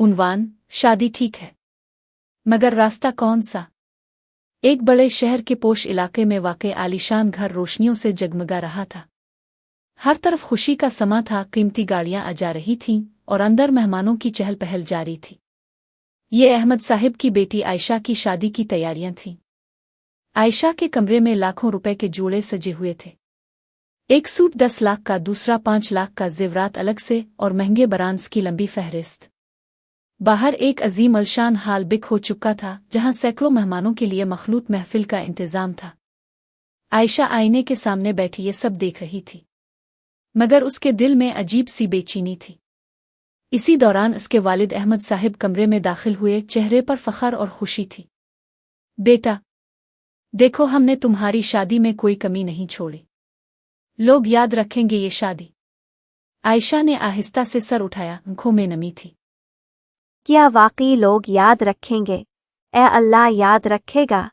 उन्वान शादी ठीक है, मगर रास्ता कौन सा। एक बड़े शहर के पोश इलाके में वाक़ आलीशान घर रोशनियों से जगमगा रहा था। हर तरफ खुशी का समा था, कीमती गाड़ियां आ जा रही थीं और अंदर मेहमानों की चहल पहल जारी थी। ये अहमद साहिब की बेटी आयशा की शादी की तैयारियां थीं। आयशा के कमरे में लाखों रुपए के जोड़े सजे हुए थे। एक सूट 10 लाख का, दूसरा 5 लाख का, जेवरात अलग से और महंगे बरांस की लंबी फहरिस्त। बाहर एक अजीम अलशान हाल बिक हो चुका था, जहां सैकड़ों मेहमानों के लिए मखलूत महफिल का इंतजाम था। आयशा आईने के सामने बैठी ये सब देख रही थी, मगर उसके दिल में अजीब सी बेचैनी थी। इसी दौरान उसके वालिद अहमद साहिब कमरे में दाखिल हुए, चेहरे पर फखर और खुशी थी। बेटा देखो, हमने तुम्हारी शादी में कोई कमी नहीं छोड़ी, लोग याद रखेंगे ये शादी। आयशा ने आहिस्ता से सर उठाया, आंखों में नमी थी। क्या वाकई लोग याद रखेंगे? ए अल्लाह, याद रखेगा।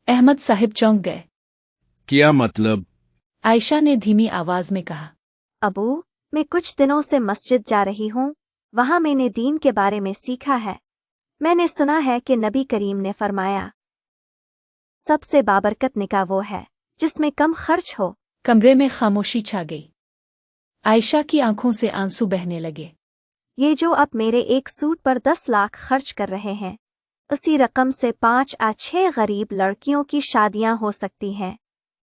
अहमद साहिब चौंक गए। क्या मतलब? आयशा ने धीमी आवाज में कहा। अबू, मैं कुछ दिनों से मस्जिद जा रही हूँ। वहाँ मैंने दीन के बारे में सीखा है। मैंने सुना है कि नबी करीम ने फरमाया, सबसे बाबरकत निकाह वो है जिसमें कम खर्च हो। कमरे में खामोशी छा गई। आयशा की आंखों से आंसू बहने लगे। ये जो अब मेरे एक सूट पर 10 लाख खर्च कर रहे हैं, उसी रकम से 5 या 6 गरीब लड़कियों की शादियां हो सकती हैं।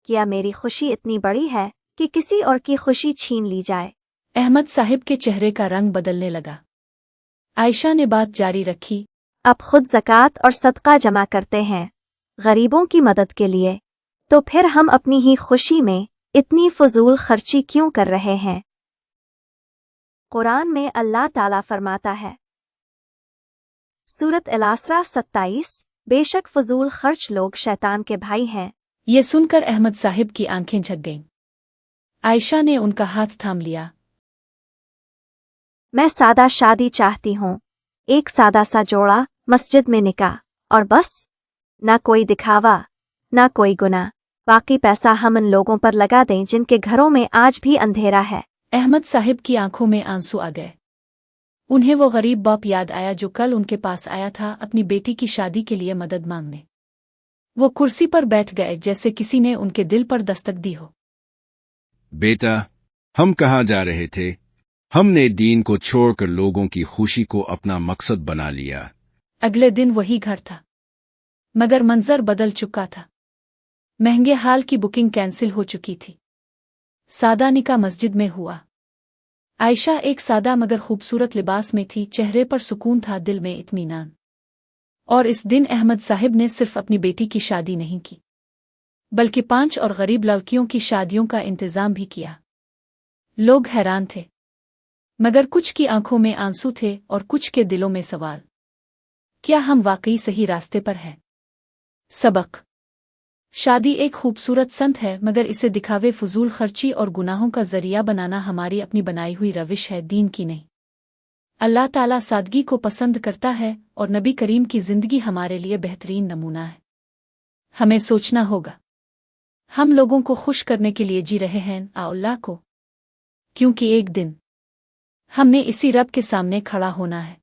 क्या मेरी खुशी इतनी बड़ी है कि किसी और की खुशी छीन ली जाए? अहमद साहिब के चेहरे का रंग बदलने लगा। आयशा ने बात जारी रखी। अब खुद ज़कात और सदका जमा करते हैं गरीबों की मदद के लिए, तो फिर हम अपनी ही खुशी में इतनी फजूल खर्ची क्यों कर रहे हैं? कुरान में अल्लाह ताला फरमाता है, सूरत अल-इसरा 27, बेशक फजूल खर्च लोग शैतान के भाई हैं। ये सुनकर अहमद साहिब की आंखें झक गईं। आयशा ने उनका हाथ थाम लिया। मैं सादा शादी चाहती हूँ, एक सादा सा जोड़ा, मस्जिद में निकाह, और बस। ना कोई दिखावा, ना कोई गुनाह। बाकी पैसा हम उन लोगों पर लगा दें जिनके घरों में आज भी अंधेरा है। अहमद साहिब की आंखों में आंसू आ गए। उन्हें वो गरीब बाप याद आया जो कल उनके पास आया था अपनी बेटी की शादी के लिए मदद मांगने। वो कुर्सी पर बैठ गए जैसे किसी ने उनके दिल पर दस्तक दी हो। बेटा, हम कहाँ जा रहे थे? हमने दीन को छोड़कर लोगों की खुशी को अपना मकसद बना लिया। अगले दिन वही घर था, मगर मंजर बदल चुका था। महंगे हाल की बुकिंग कैंसिल हो चुकी थी। सादा निकाह मस्जिद में हुआ। आयशा एक सादा मगर खूबसूरत लिबास में थी, चेहरे पर सुकून था, दिल में इत्मीनान। और इस दिन अहमद साहिब ने सिर्फ अपनी बेटी की शादी नहीं की, बल्कि 5 और गरीब लड़कियों की शादियों का इंतजाम भी किया। लोग हैरान थे, मगर कुछ की आंखों में आंसू थे और कुछ के दिलों में सवाल, क्या हम वाकई सही रास्ते पर हैं? सबक: शादी एक खूबसूरत संत है, मगर इसे दिखावे, फजूल खर्ची और गुनाहों का जरिया बनाना हमारी अपनी बनाई हुई रविश है, दीन की नहीं। अल्लाह ताला सादगी को पसंद करता है और नबी करीम की जिंदगी हमारे लिए बेहतरीन नमूना है। हमें सोचना होगा, हम लोगों को खुश करने के लिए जी रहे हैं अल्लाह को, क्योंकि एक दिन हमने इसी रब के सामने खड़ा होना है।